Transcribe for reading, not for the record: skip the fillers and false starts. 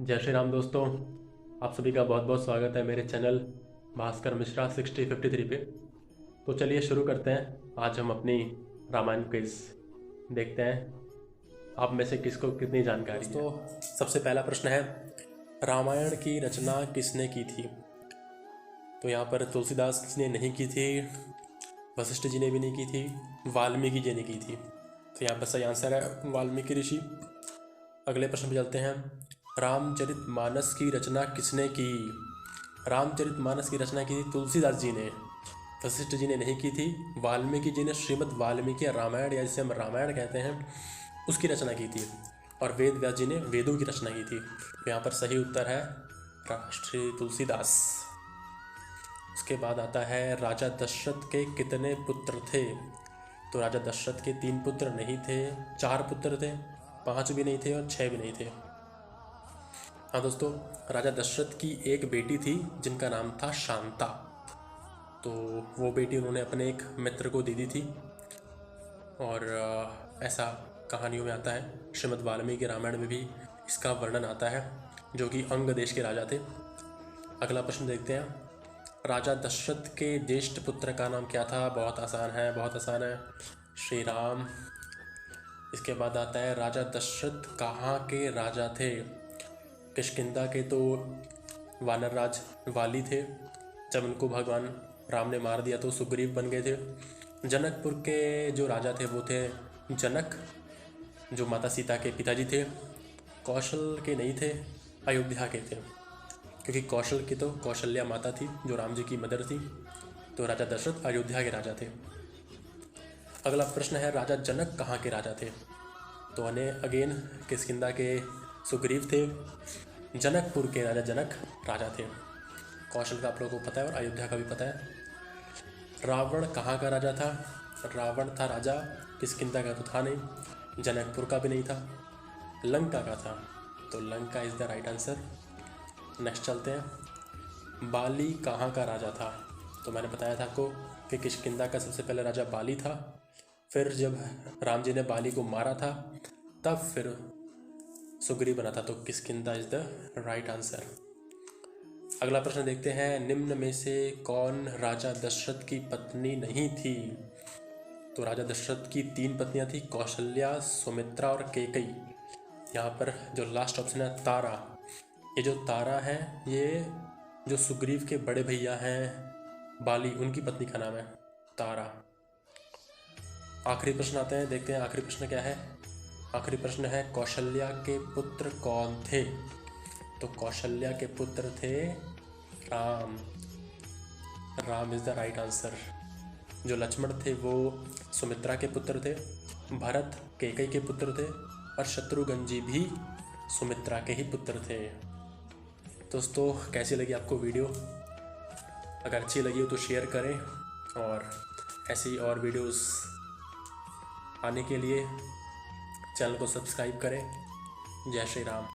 जय श्री राम दोस्तों। आप सभी का बहुत बहुत स्वागत है मेरे चैनल भास्कर मिश्रा 6053 पे। तो चलिए शुरू करते हैं। आज हम अपनी रामायण क्विज देखते हैं आप में से किसको कितनी जानकारी है। दोस्तों सबसे पहला प्रश्न है, रामायण की रचना किसने की थी? तो यहाँ पर तुलसीदास जी ने नहीं की थी, वशिष्ठ जी ने भी नहीं की थी, वाल्मीकि जी ने की थी। तो यहाँ पर सही आंसर है वाल्मीकि ऋषि। अगले प्रश्न पे चलते हैं, रामचरितमानस की रचना किसने की? रामचरितमानस की रचना की थी तुलसीदास जी ने, वशिष्ठ जी ने नहीं की थी। वाल्मीकि जी ने श्रीमद् वाल्मीकि रामायण या जिसे हम रामायण कहते हैं उसकी रचना की थी, और वेद व्यास जी ने वेदों की रचना की थी। तो यहाँ पर सही उत्तर है श्री तुलसीदास। उसके बाद आता है, राजा दशरथ के कितने पुत्र थे? तो राजा दशरथ के 3 पुत्र नहीं थे, 4 पुत्र थे, 5 भी नहीं थे और 6 भी नहीं थे। हाँ दोस्तों, राजा दशरथ की एक बेटी थी जिनका नाम था शांता। तो वो बेटी उन्होंने अपने एक मित्र को दे दी थी, और ऐसा कहानियों में आता है। श्रीमद् वाल्मीकि रामायण में भी इसका वर्णन आता है, जो कि अंग देश के राजा थे। अगला प्रश्न देखते हैं, राजा दशरथ के ज्येष्ठ पुत्र का नाम क्या था? बहुत आसान है, बहुत आसान है, श्री राम। इसके बाद आता है, राजा दशरथ कहाँ के राजा थे? किष्किंधा के तो वानर राज वाली थे, जब उनको भगवान राम ने मार दिया तो सुग्रीव बन गए थे। जनकपुर के जो राजा थे वो थे जनक, जो माता सीता के पिताजी थे। कौशल के नहीं थे, अयोध्या के थे, क्योंकि कौशल की तो कौशल्या माता थी जो राम जी की मदर थी। तो राजा दशरथ अयोध्या के राजा थे। अगला प्रश्न है, राजा जनक कहाँ के राजा थे? तो अगेन किष्किंधा के सुग्रीव थे, जनकपुर के राजा जनक राजा थे। कौशल का आप लोगों को पता है और अयोध्या का भी पता है। रावण कहाँ का राजा था? रावण था राजा, किष्किंधा का तो था नहीं, जनकपुर का भी नहीं था, लंका का था। तो Lanka is the right answer. Next चलते हैं, बाली कहाँ का राजा था? तो मैंने बताया था आपको कि किष्किंधा का सबसे पहले राजा बाली था, फिर जब राम जी ने बाली को मारा था तब फिर सुग्रीव बना था। तो Kishkindha is the right answer. अगला प्रश्न देखते हैं, निम्न में से कौन राजा दशरथ की पत्नी नहीं थी? तो राजा दशरथ की 3 पत्नियां थी, कौशल्या, सुमित्रा और कैकेयी। यहाँ पर जो लास्ट ऑप्शन है तारा, ये जो तारा है ये जो सुग्रीव के बड़े भैया हैं बाली, उनकी पत्नी का नाम है तारा। आखिरी प्रश्न आते हैं, देखते हैं आखिरी प्रश्न क्या है। आखिरी प्रश्न है, कौशल्या के पुत्र कौन थे? तो कौशल्या के पुत्र थे Ram. Ram is the right answer. जो लक्ष्मण थे वो सुमित्रा के पुत्र थे, भरत कैकेयी के पुत्र थे, और शत्रुघ्न जी भी सुमित्रा के ही पुत्र थे। दोस्तों कैसी लगी आपको वीडियो? अगर अच्छी लगी हो तो शेयर करें, और ऐसी और वीडियोस आने के लिए चैनल को सब्सक्राइब करें। जय श्री राम।